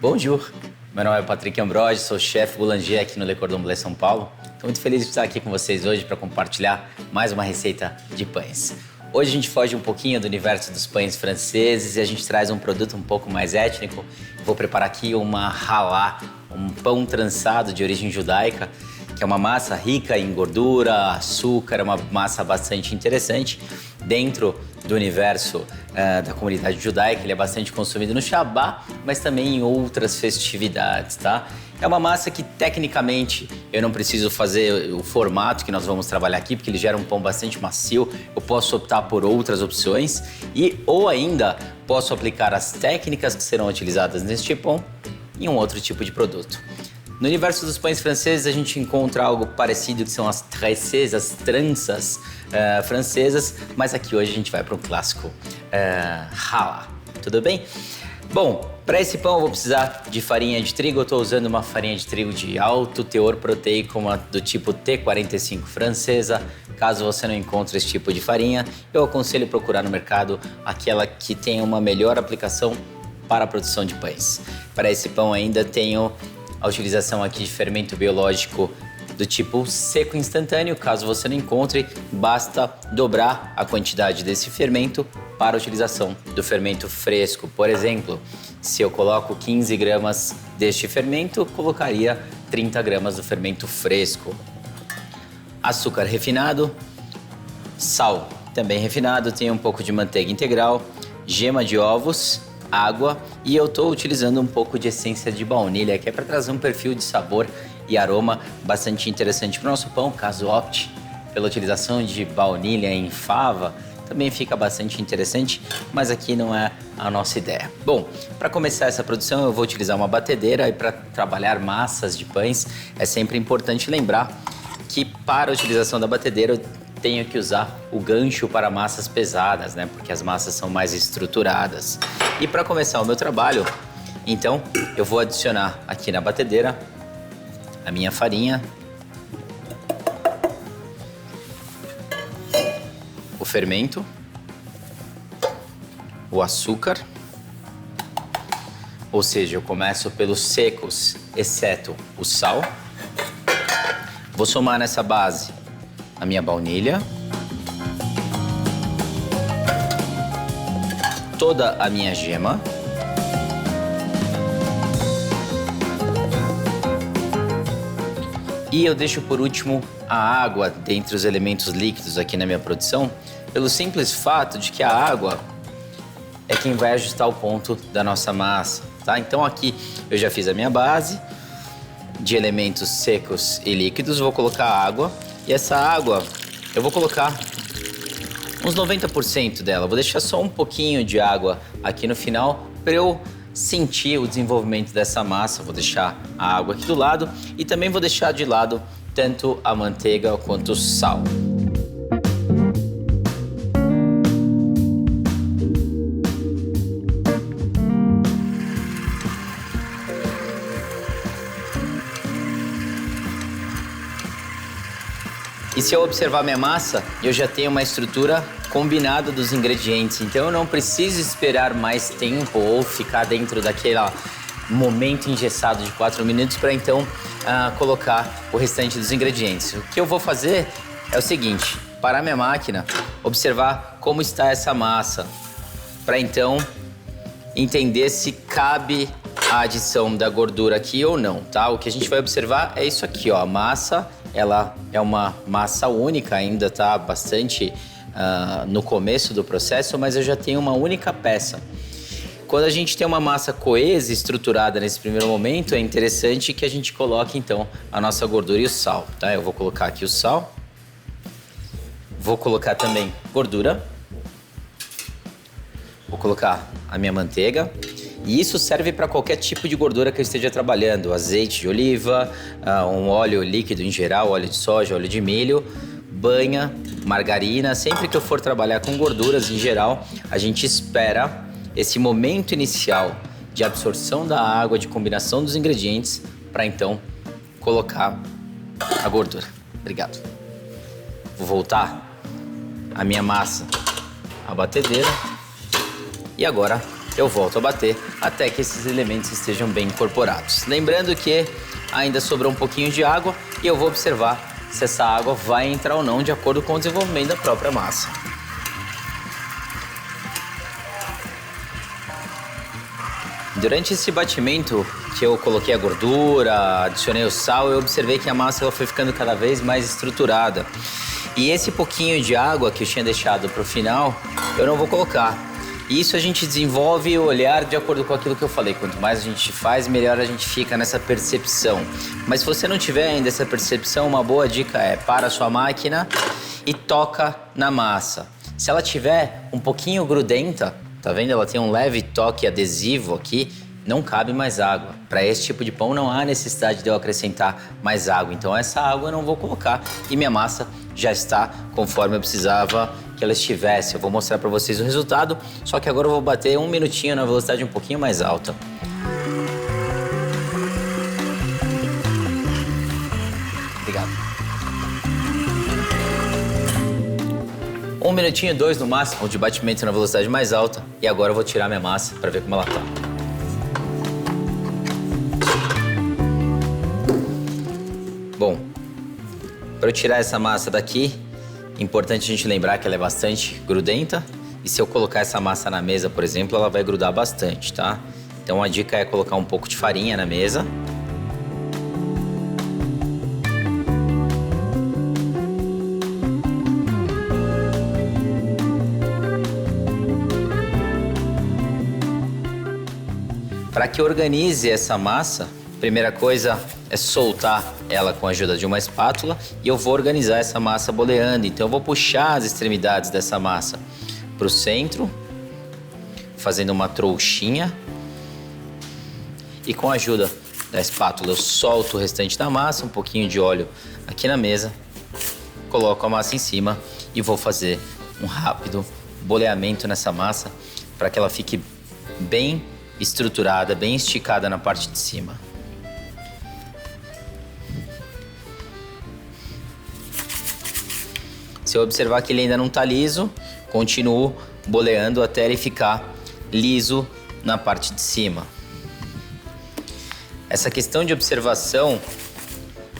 Bonjour, meu nome é Patrick Ambrogi, sou chefe boulanger aqui no Le Cordon Bleu São Paulo. Estou muito feliz de estar aqui com vocês hoje para compartilhar mais uma receita de pães. Hoje a gente foge um pouquinho do universo dos pães franceses e a gente traz um produto um pouco mais étnico. Vou preparar aqui uma halá, um pão trançado de origem judaica, que é uma massa rica em gordura, açúcar, uma massa bastante interessante. Dentro do universo da comunidade judaica, ele é bastante consumido no Shabbat, mas também em outras festividades, tá? É uma massa que, tecnicamente, eu não preciso fazer o formato que nós vamos trabalhar aqui, porque ele gera um pão bastante macio. Eu posso optar por outras opções ou ainda posso aplicar as técnicas que serão utilizadas neste pão em um outro tipo de produto. No universo dos pães franceses, a gente encontra algo parecido, que são as tressés, as tranças francesas, mas aqui hoje a gente vai para o clássico halá, tudo bem? Bom, para esse pão eu vou precisar de farinha de trigo. Eu estou usando uma farinha de trigo de alto teor proteico, uma do tipo T45 francesa. Caso você não encontre esse tipo de farinha, eu aconselho procurar no mercado aquela que tenha uma melhor aplicação para a produção de pães. Para esse pão ainda tenho a utilização aqui de fermento biológico do tipo seco instantâneo. Caso você não encontre, basta dobrar a quantidade desse fermento para a utilização do fermento fresco. Por exemplo, se eu coloco 15 gramas deste fermento, colocaria 30 gramas do fermento fresco. Açúcar refinado, sal também refinado, tem um pouco de manteiga integral, gema de ovos, água, e eu estou utilizando um pouco de essência de baunilha, que é para trazer um perfil de sabor e aroma bastante interessante para o nosso pão. Caso opte pela utilização de baunilha em fava, também fica bastante interessante, mas aqui não é a nossa ideia. Bom, para começar essa produção eu vou utilizar uma batedeira, e para trabalhar massas de pães é sempre importante lembrar que para a utilização da batedeira eu tenho que usar o gancho para massas pesadas, né? Porque as massas são mais estruturadas. E para começar o meu trabalho, então, eu vou adicionar aqui na batedeira a minha farinha, o fermento, o açúcar, ou seja, eu começo pelos secos, exceto o sal. Vou somar nessa base a minha baunilha, toda a minha gema, e eu deixo por último a água dentre os elementos líquidos aqui na minha produção, pelo simples fato de que a água é quem vai ajustar o ponto da nossa massa, tá? Então aqui eu já fiz a minha base de elementos secos e líquidos, vou colocar água, e essa água eu vou colocar uns 90% dela, vou deixar só um pouquinho de água aqui no final para eu sentir o desenvolvimento dessa massa. Vou deixar a água aqui do lado e também vou deixar de lado tanto a manteiga quanto o sal. E se eu observar minha massa, eu já tenho uma estrutura combinada dos ingredientes, então eu não preciso esperar mais tempo ou ficar dentro daquele momento engessado de 4 minutos para então colocar o restante dos ingredientes. O que eu vou fazer é o seguinte: parar minha máquina, observar como está essa massa, para então entender se cabe a adição da gordura aqui ou não, tá? O que a gente vai observar é isso aqui, ó, a massa. Ela é uma massa única, ainda tá bastante no começo do processo, mas eu já tenho uma única peça. Quando a gente tem uma massa coesa, estruturada nesse primeiro momento, é interessante que a gente coloque então a nossa gordura e o sal, tá? Eu vou colocar aqui o sal, vou colocar também gordura, vou colocar a minha manteiga. E isso serve para qualquer tipo de gordura que eu esteja trabalhando, azeite de oliva, um óleo líquido em geral, óleo de soja, óleo de milho, banha, margarina. Sempre que eu for trabalhar com gorduras em geral, a gente espera esse momento inicial de absorção da água, de combinação dos ingredientes, para então colocar a gordura. Obrigado. Vou voltar a minha massa à batedeira e agora eu volto a bater até que esses elementos estejam bem incorporados. Lembrando que ainda sobrou um pouquinho de água e eu vou observar se essa água vai entrar ou não de acordo com o desenvolvimento da própria massa. Durante esse batimento que eu coloquei a gordura, adicionei o sal, eu observei que a massa ela foi ficando cada vez mais estruturada. E esse pouquinho de água que eu tinha deixado para o final, eu não vou colocar. E isso a gente desenvolve o olhar de acordo com aquilo que eu falei. Quanto mais a gente faz, melhor a gente fica nessa percepção. Mas se você não tiver ainda essa percepção, uma boa dica é para a sua máquina e toca na massa. Se ela tiver um pouquinho grudenta, tá vendo? Ela tem um leve toque adesivo aqui, não cabe mais água. Para esse tipo de pão não há necessidade de eu acrescentar mais água. Então essa água eu não vou colocar e minha massa já está conforme eu precisava que ela estivesse. Eu vou mostrar para vocês o resultado, só que agora eu vou bater 1 minutinho na velocidade um pouquinho mais alta. Obrigado. 1 minutinho, 2 no máximo de batimento na velocidade mais alta. E agora eu vou tirar minha massa para ver como ela tá. Bom, para eu tirar essa massa daqui, é importante a gente lembrar que ela é bastante grudenta. E se eu colocar essa massa na mesa, por exemplo, ela vai grudar bastante, tá? Então a dica é colocar um pouco de farinha na mesa. Para que organize essa massa, a primeira coisa é soltar ela com a ajuda de uma espátula e eu vou organizar essa massa boleando. Então eu vou puxar as extremidades dessa massa para o centro, fazendo uma trouxinha. E com a ajuda da espátula eu solto o restante da massa, um pouquinho de óleo aqui na mesa, coloco a massa em cima e vou fazer um rápido boleamento nessa massa para que ela fique bem estruturada, bem esticada na parte de cima. Se eu observar que ele ainda não está liso, continuo boleando até ele ficar liso na parte de cima. Essa questão de observação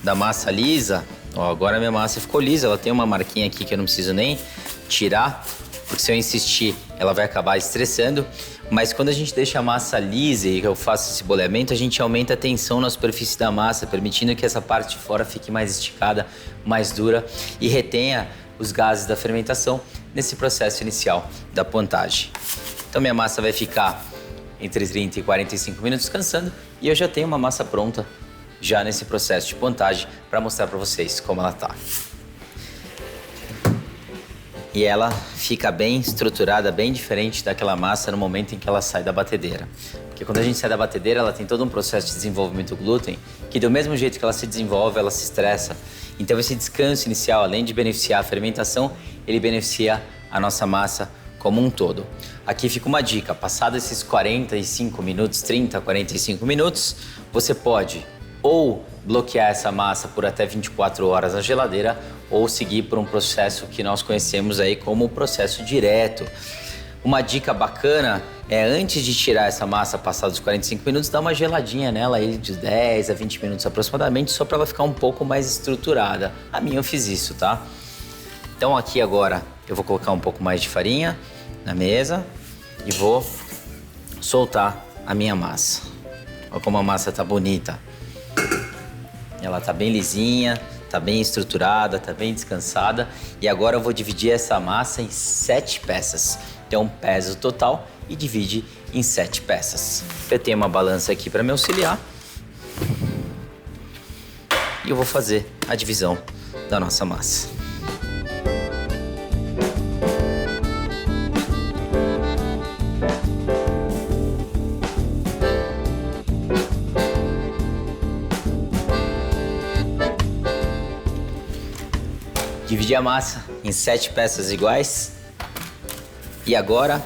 da massa lisa, ó, agora a minha massa ficou lisa, ela tem uma marquinha aqui que eu não preciso nem tirar, porque se eu insistir, ela vai acabar estressando. Mas quando a gente deixa a massa lisa e eu faço esse boleamento, a gente aumenta a tensão na superfície da massa, permitindo que essa parte de fora fique mais esticada, mais dura e retenha os gases da fermentação nesse processo inicial da pontagem. Então minha massa vai ficar entre 30 e 45 minutos descansando e eu já tenho uma massa pronta já nesse processo de pontagem para mostrar para vocês como ela tá. E ela fica bem estruturada, bem diferente daquela massa no momento em que ela sai da batedeira. Porque quando a gente sai da batedeira, ela tem todo um processo de desenvolvimento do glúten, que do mesmo jeito que ela se desenvolve, ela se estressa. Então esse descanso inicial, além de beneficiar a fermentação, ele beneficia a nossa massa como um todo. Aqui fica uma dica, passados esses 45 minutos, 30, 45 minutos, você pode ou bloquear essa massa por até 24 horas na geladeira ou seguir por um processo que nós conhecemos aí como o processo direto. Uma dica bacana é, antes de tirar essa massa passados os 45 minutos, dar uma geladinha nela aí de 10 a 20 minutos aproximadamente, só para ela ficar um pouco mais estruturada. A minha eu fiz isso, tá? Então aqui agora eu vou colocar um pouco mais de farinha na mesa e vou soltar a minha massa. Olha como a massa tá bonita. Ela tá bem lisinha, tá bem estruturada, tá bem descansada. E agora eu vou dividir essa massa em 7 peças. Então pesa o total e divide em 7 peças. Eu tenho uma balança aqui para me auxiliar. E eu vou fazer a divisão da nossa massa. Dividi a massa em 7 peças iguais. E agora,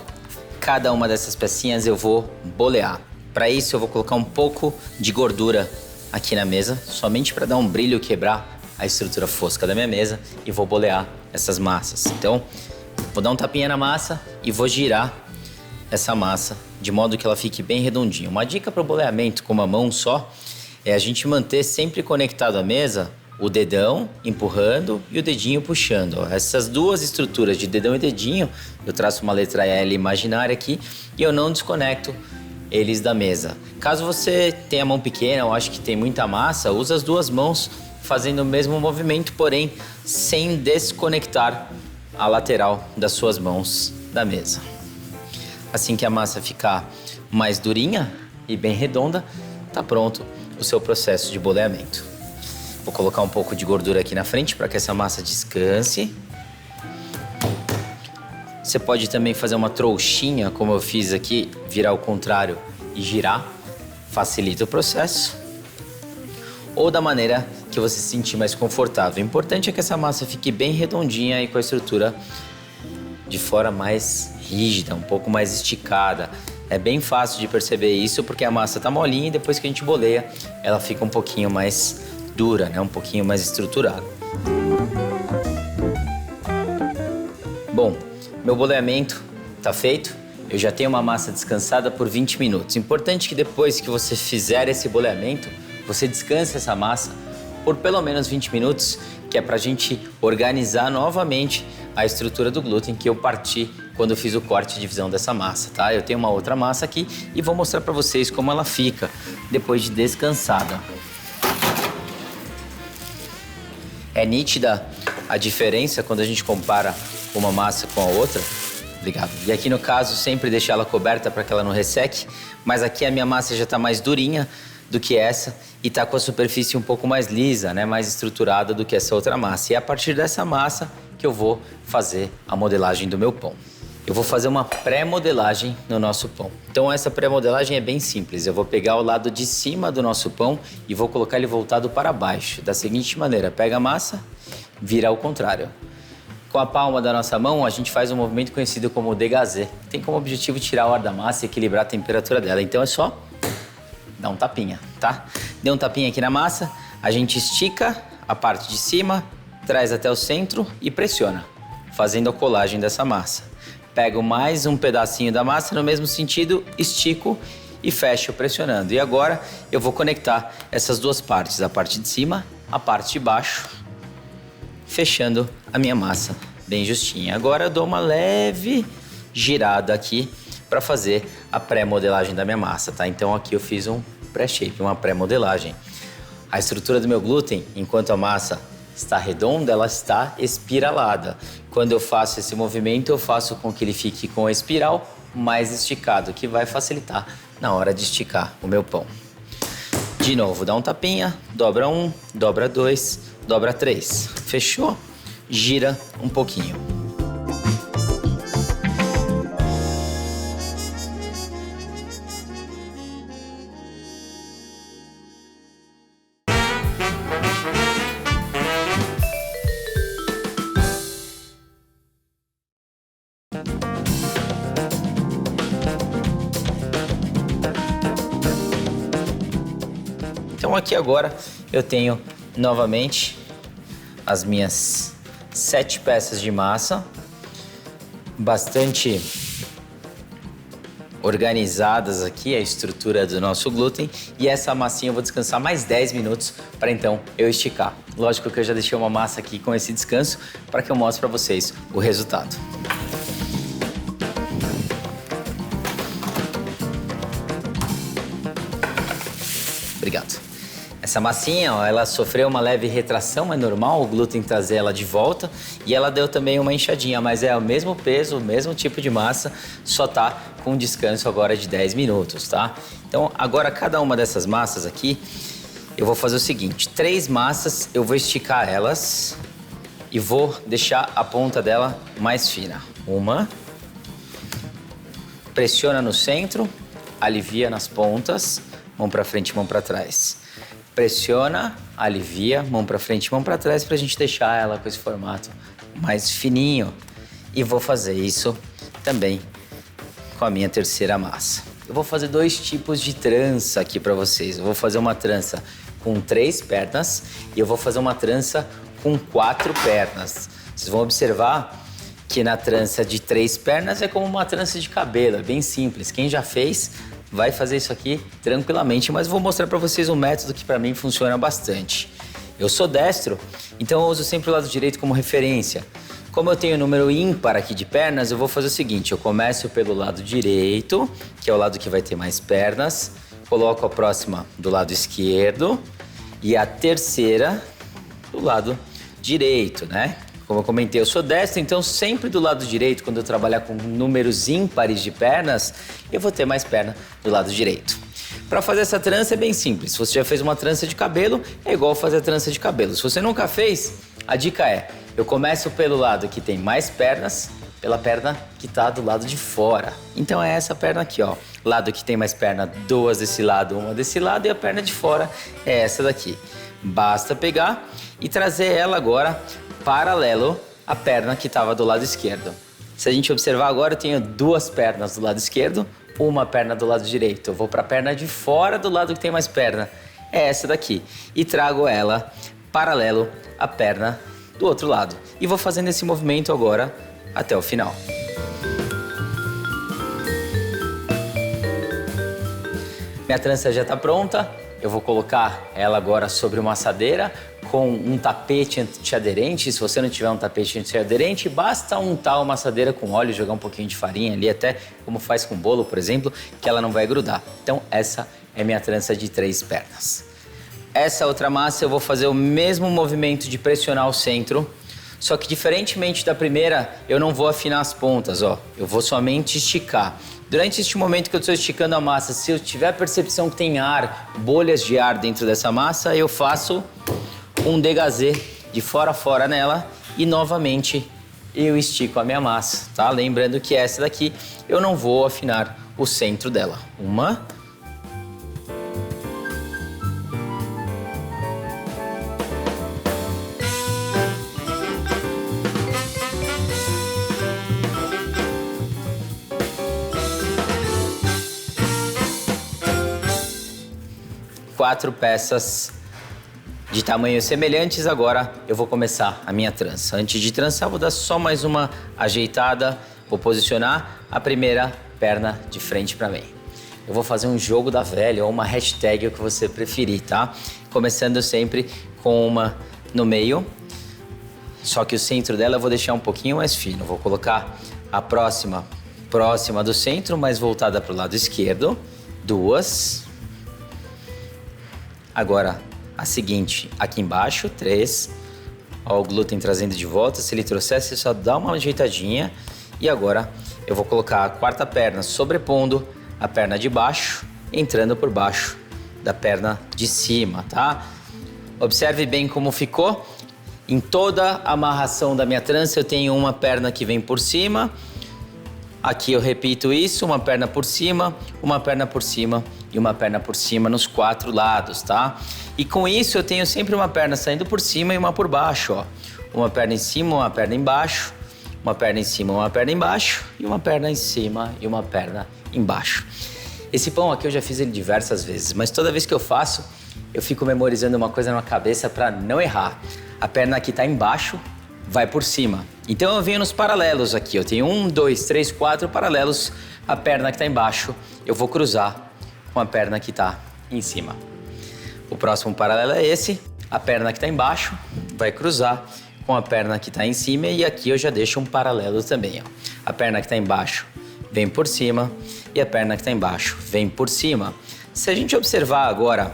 cada uma dessas pecinhas eu vou bolear. Para isso, eu vou colocar um pouco de gordura aqui na mesa, somente para dar um brilho e quebrar a estrutura fosca da minha mesa. E vou bolear essas massas. Então, vou dar um tapinha na massa e vou girar essa massa de modo que ela fique bem redondinha. Uma dica para o boleamento com uma mão só é a gente manter sempre conectado à mesa o dedão empurrando e o dedinho puxando. Ó. Essas duas estruturas de dedão e dedinho, eu traço uma letra L imaginária aqui e eu não desconecto eles da mesa. Caso você tenha a mão pequena ou ache que tem muita massa, usa as duas mãos fazendo o mesmo movimento, porém sem desconectar a lateral das suas mãos da mesa. Assim que a massa ficar mais durinha e bem redonda, tá pronto o seu processo de boleamento. Vou colocar um pouco de gordura aqui na frente para que essa massa descanse. Você pode também fazer uma trouxinha, como eu fiz aqui, virar ao contrário e girar. Facilita o processo. Ou da maneira que você se sentir mais confortável. O importante é que essa massa fique bem redondinha e com a estrutura de fora mais rígida, um pouco mais esticada. É bem fácil de perceber isso porque a massa tá molinha e depois que a gente boleia, ela fica um pouquinho mais dura, né? Um pouquinho mais estruturada. Bom, meu boleamento tá feito. Eu já tenho uma massa descansada por 20 minutos. Importante que depois que você fizer esse boleamento, você descanse essa massa por pelo menos 20 minutos, que é pra gente organizar novamente a estrutura do glúten que eu parti quando eu fiz o corte de divisão dessa massa, tá? Eu tenho uma outra massa aqui e vou mostrar pra vocês como ela fica depois de descansada. É nítida a diferença quando a gente compara uma massa com a outra. Obrigado. E aqui no caso, sempre deixar ela coberta para que ela não resseque. Mas aqui a minha massa já está mais durinha do que essa e está com a superfície um pouco mais lisa, né? Mais estruturada do que essa outra massa. E é a partir dessa massa que eu vou fazer a modelagem do meu pão. Eu vou fazer uma pré-modelagem no nosso pão. Então essa pré-modelagem é bem simples. Eu vou pegar o lado de cima do nosso pão e vou colocar ele voltado para baixo. Da seguinte maneira, pega a massa, vira ao contrário. Com a palma da nossa mão, a gente faz um movimento conhecido como dégazé. Tem como objetivo tirar o ar da massa e equilibrar a temperatura dela. Então é só dar um tapinha, tá? Deu um tapinha aqui na massa, a gente estica a parte de cima, traz até o centro e pressiona, fazendo a colagem dessa massa. Pego mais um pedacinho da massa no mesmo sentido, estico e fecho pressionando. E agora eu vou conectar essas duas partes, a parte de cima, a parte de baixo, fechando a minha massa bem justinha. Agora eu dou uma leve girada aqui para fazer a pré-modelagem da minha massa, tá? Então aqui eu fiz um pré-shape, uma pré-modelagem. A estrutura do meu glúten, enquanto a massa está redonda, ela está espiralada. Quando eu faço esse movimento, eu faço com que ele fique com a espiral mais esticado, que vai facilitar na hora de esticar o meu pão. De novo, dá um tapinha, dobra um, dobra dois, dobra três. Fechou? Gira um pouquinho. Então aqui agora eu tenho novamente as minhas 7 peças de massa, bastante organizadas aqui, a estrutura do nosso glúten. E essa massinha eu vou descansar mais 10 minutos para então eu esticar. Lógico que eu já deixei uma massa aqui com esse descanso para que eu mostre para vocês o resultado. Obrigado. Essa massinha, ó, ela sofreu uma leve retração, é normal o glúten trazer ela de volta. E ela deu também uma inchadinha, mas é o mesmo peso, o mesmo tipo de massa, só tá com um descanso agora de 10 minutos, tá? Então, agora cada uma dessas massas aqui, eu vou fazer o seguinte. 3 massas, eu vou esticar elas e vou deixar a ponta dela mais fina. Uma. Pressiona no centro, alivia nas pontas, mão pra frente, mão pra trás. Pressiona, alivia, mão pra frente, mão pra trás, pra gente deixar ela com esse formato mais fininho. E vou fazer isso também com a minha terceira massa. Eu vou fazer 2 tipos de trança aqui pra vocês. Eu vou fazer uma trança com 3 pernas e eu vou fazer uma trança com 4 pernas. Vocês vão observar que na trança de 3 pernas é como uma trança de cabelo, é bem simples. Quem já fez vai fazer isso aqui tranquilamente, mas vou mostrar para vocês um método que para mim funciona bastante. Eu sou destro, então eu uso sempre o lado direito como referência. Como eu tenho número ímpar aqui de pernas, eu vou fazer o seguinte, eu começo pelo lado direito, que é o lado que vai ter mais pernas, coloco a próxima do lado esquerdo e a terceira do lado direito, né? Como eu comentei, eu sou destro, então sempre do lado direito, quando eu trabalhar com números ímpares de pernas, eu vou ter mais perna do lado direito. Para fazer essa trança é bem simples. Se você já fez uma trança de cabelo, é igual fazer a trança de cabelo. Se você nunca fez, a dica é, eu começo pelo lado que tem mais pernas, pela perna que tá do lado de fora. Então é essa perna aqui, ó. Lado que tem mais perna, 2 desse lado, 1 desse lado, e a perna de fora é essa daqui. Basta pegar e trazer ela agora paralelo à perna que estava do lado esquerdo. Se a gente observar agora, eu tenho 2 pernas do lado esquerdo, uma perna do lado direito. Eu vou para a perna de fora do lado que tem mais perna, é essa daqui. E trago ela paralelo à perna do outro lado. E vou fazendo esse movimento agora até o final. Minha trança já está pronta. Eu vou colocar ela agora sobre uma assadeira com um tapete antiaderente. Se você não tiver um tapete antiaderente, basta untar uma assadeira com óleo, jogar um pouquinho de farinha ali, até como faz com bolo, por exemplo, que ela não vai grudar. Então essa é minha trança de 3 pernas. Essa outra massa eu vou fazer o mesmo movimento de pressionar o centro, só que diferentemente da primeira, eu não vou afinar as pontas, ó. Eu vou somente esticar. Durante este momento que eu estou esticando a massa, se eu tiver a percepção que tem ar, bolhas de ar dentro dessa massa, eu faço um dégazê de fora a fora nela e novamente eu estico a minha massa, tá? Lembrando que essa daqui eu não vou afinar o centro dela. 1. Quatro peças de tamanhos semelhantes. Agora eu vou começar a minha trança. Antes de trançar, vou dar só mais uma ajeitada. Vou posicionar a primeira perna de frente para mim. Eu vou fazer um jogo da velha ou uma hashtag, o que você preferir, tá? Começando sempre com uma no meio. Só que o centro dela eu vou deixar um pouquinho mais fino. Vou colocar a próxima do centro, mais voltada para o lado esquerdo. 2. Agora, a seguinte, aqui embaixo, 3. Ó, o glúten trazendo de volta. Se ele trouxesse, só dá uma ajeitadinha. E agora, eu vou colocar a 4ª perna sobrepondo a perna de baixo, entrando por baixo da perna de cima, tá? Observe bem como ficou. Em toda a amarração da minha trança, eu tenho uma perna que vem por cima. Aqui eu repito isso, uma perna por cima, uma perna por cima e uma perna por cima nos 4 lados, tá? E com isso eu tenho sempre uma perna saindo por cima e uma por baixo, ó. Uma perna em cima, uma perna embaixo, uma perna em cima, uma perna embaixo e uma perna em cima e uma perna embaixo. Esse pão aqui eu já fiz ele diversas vezes, mas toda vez que eu faço, eu fico memorizando uma coisa na minha cabeça para não errar. A perna que tá embaixo vai por cima. Então eu venho nos paralelos aqui, eu tenho 1, 2, 3, 4 paralelos. A perna que está embaixo, eu vou cruzar com a perna que está em cima. O próximo paralelo é esse, a perna que está embaixo vai cruzar com a perna que está em cima e aqui eu já deixo um paralelo também, ó. A perna que está embaixo vem por cima e a perna que está embaixo vem por cima. Se a gente observar agora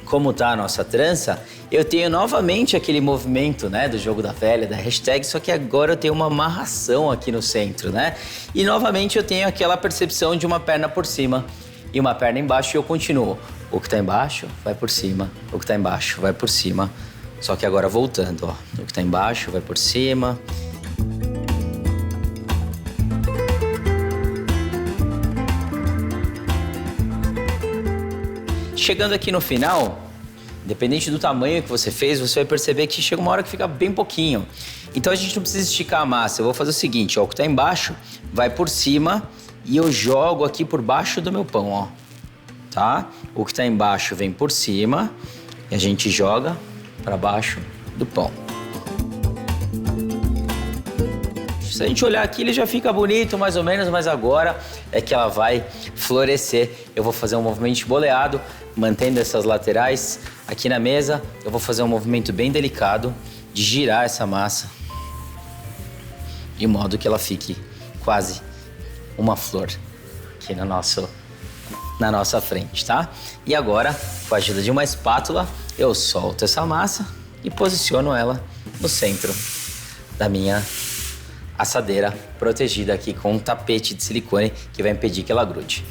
como está a nossa trança, eu tenho novamente aquele movimento, né, do jogo da velha, da hashtag, só que agora eu tenho uma amarração aqui no centro, né? E novamente eu tenho aquela percepção de uma perna por cima e uma perna embaixo e eu continuo. O que está embaixo vai por cima, o que está embaixo vai por cima. Só que agora voltando, ó. O que está embaixo vai por cima. Chegando aqui no final, independente do tamanho que você fez, você vai perceber que chega uma hora que fica bem pouquinho. Então a gente não precisa esticar a massa. Eu vou fazer o seguinte, ó, o que está embaixo vai por cima e eu jogo aqui por baixo do meu pão, ó. Tá? O que está embaixo vem por cima e a gente joga para baixo do pão. Se a gente olhar aqui, ele já fica bonito mais ou menos, mas agora é que ela vai florescer. Eu vou fazer um movimento de boleado, mantendo essas laterais aqui na mesa. Eu vou fazer um movimento bem delicado de girar essa massa, de modo que ela fique quase uma flor aqui na nossa frente, tá? E agora, com a ajuda de uma espátula, eu solto essa massa e posiciono ela no centro da minha assadeira, protegida aqui com um tapete de silicone que vai impedir que ela grude.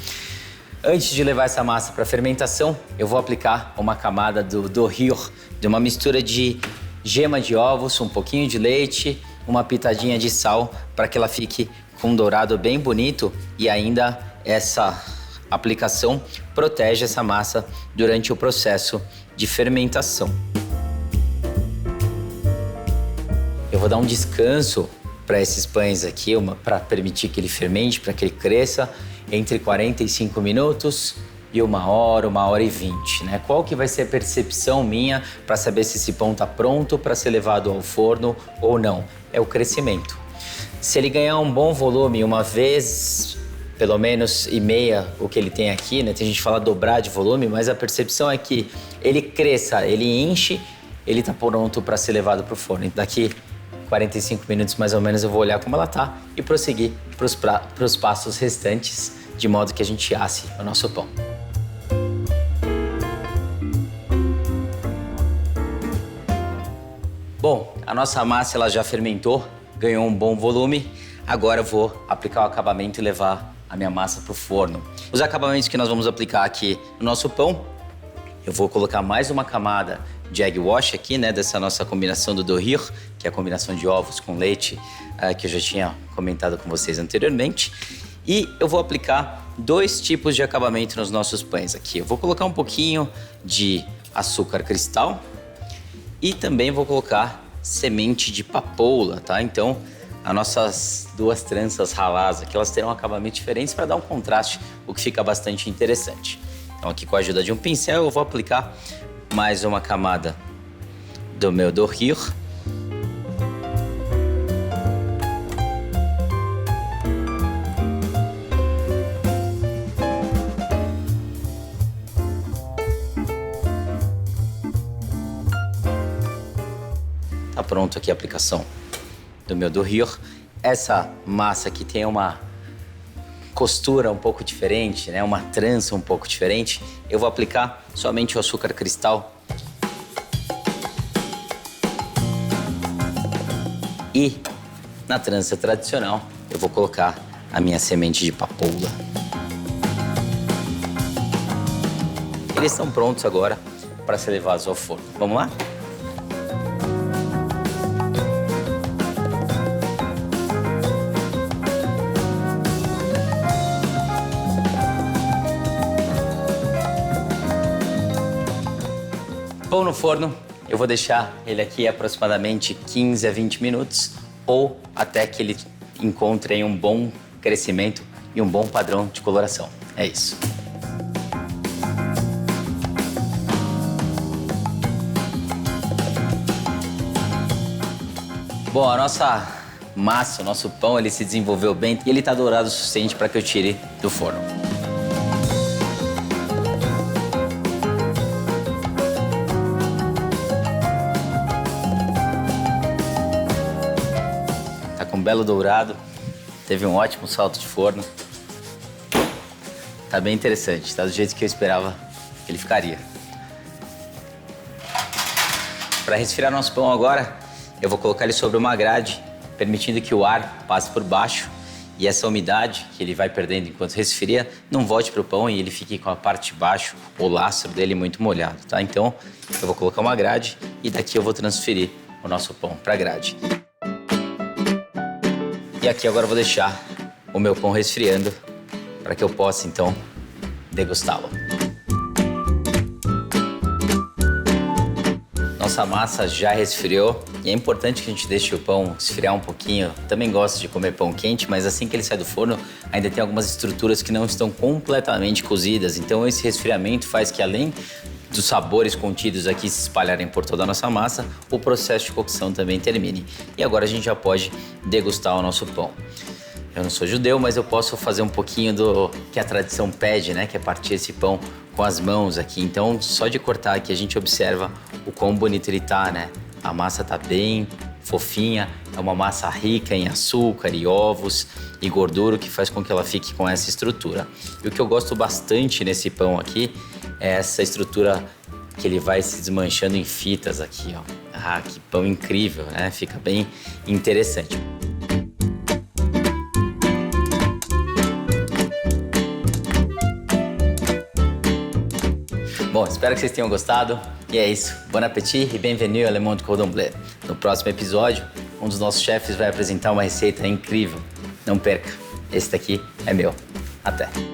Antes de levar essa massa para fermentação, eu vou aplicar uma camada do dorure, de uma mistura de gema de ovos, um pouquinho de leite, uma pitadinha de sal, para que ela fique com um dourado bem bonito e ainda essa aplicação protege essa massa durante o processo de fermentação. Eu vou dar um descanso para esses pães aqui, para permitir que ele fermente, para que ele cresça, entre 45 minutos e 1 hora e 20, né? Qual que vai ser a percepção minha para saber se esse pão está pronto para ser levado ao forno ou não? É o crescimento. Se ele ganhar um bom volume uma vez, pelo menos e meia, o que ele tem aqui, né? Tem gente que fala dobrar de volume, mas a percepção é que ele cresça, ele enche, ele está pronto para ser levado para o forno. Daqui 45 minutos mais ou menos eu vou olhar como ela tá e prosseguir para os passos restantes, de modo que a gente asse o nosso pão. Bom, a nossa massa ela já fermentou, ganhou um bom volume. Agora eu vou aplicar o acabamento e levar a minha massa para o forno. Os acabamentos que nós vamos aplicar aqui no nosso pão, eu vou colocar mais uma camada de egg wash aqui, né, dessa nossa combinação do dorure, que é a combinação de ovos com leite, que eu já tinha comentado com vocês anteriormente. E eu vou aplicar 2 tipos de acabamento nos nossos pães aqui. Eu vou colocar um pouquinho de açúcar cristal e também vou colocar semente de papoula, tá? Então, as nossas 2 tranças raladas aqui, elas terão acabamentos diferentes para dar um contraste, o que fica bastante interessante. Então, aqui com a ajuda de um pincel, eu vou aplicar mais uma camada do meu dorure. Tá pronto aqui a aplicação do meu dorure. Essa massa aqui tem uma costura um pouco diferente, né? Uma trança um pouco diferente. Eu vou aplicar somente o açúcar cristal e na trança tradicional eu vou colocar a minha semente de papoula. Eles estão prontos agora para ser levados ao forno. Vamos lá? Pão no forno, eu vou deixar ele aqui aproximadamente 15 a 20 minutos ou até que ele encontre um bom crescimento e um bom padrão de coloração. É isso. Bom, a nossa massa, o nosso pão, ele se desenvolveu bem e ele está dourado o suficiente para que eu tire do forno. Um belo dourado, teve um ótimo salto de forno. Tá bem interessante, tá do jeito que eu esperava que ele ficaria. Para resfriar nosso pão agora, eu vou colocar ele sobre uma grade, permitindo que o ar passe por baixo e essa umidade que ele vai perdendo enquanto resfria não volte para o pão e ele fique com a parte de baixo, o lastro dele muito molhado, tá? Então, eu vou colocar uma grade e daqui eu vou transferir o nosso pão para a grade. E aqui agora eu vou deixar o meu pão resfriando para que eu possa, então, degustá-lo. Nossa massa já resfriou e é importante que a gente deixe o pão esfriar um pouquinho. Também gosto de comer pão quente, mas assim que ele sai do forno, ainda tem algumas estruturas que não estão completamente cozidas. Então esse resfriamento faz que, além dos sabores contidos aqui se espalharem por toda a nossa massa, o processo de cocção também termine. E agora a gente já pode degustar o nosso pão. Eu não sou judeu, mas eu posso fazer um pouquinho do que a tradição pede, né? Que é partir esse pão com as mãos aqui. Então, só de cortar aqui, a gente observa o quão bonito ele tá, né? A massa tá bem fofinha, é uma massa rica em açúcar e ovos e gordura, que faz com que ela fique com essa estrutura. E o que eu gosto bastante nesse pão aqui é essa estrutura que ele vai se desmanchando em fitas aqui, ó. Ah, que pão incrível, né? Fica bem interessante. Bom, espero que vocês tenham gostado. E é isso. Bon appétit e bienvenue à Le Monde Cordon Bleu. No próximo episódio, um dos nossos chefes vai apresentar uma receita incrível. Não perca, esse daqui é meu. Até!